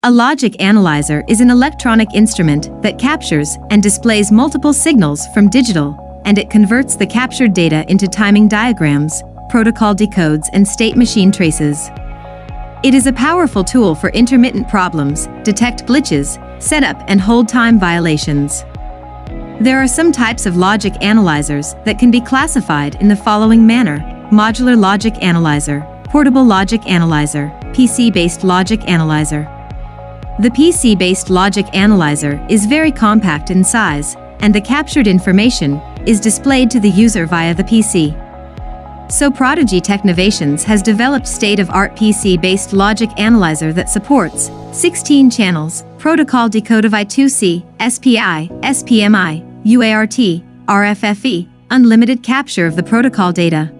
A logic analyzer is an electronic instrument that captures and displays multiple signals from digital, and it converts the captured data into timing diagrams, protocol decodes, and state machine traces. It is a powerful tool for intermittent problems, detect glitches, set up and hold time violations. There are some types of logic analyzers that can be classified in the following manner: modular logic analyzer, portable logic analyzer, PC-based logic analyzer. The PC-based logic analyzer is very compact in size, and the captured information is displayed to the user via the PC. So Prodigy Technovations has developed state-of-art PC-based logic analyzer that supports 16 channels, protocol decode of I2C, SPI, SPMI, UART, RFFE, unlimited capture of the protocol data.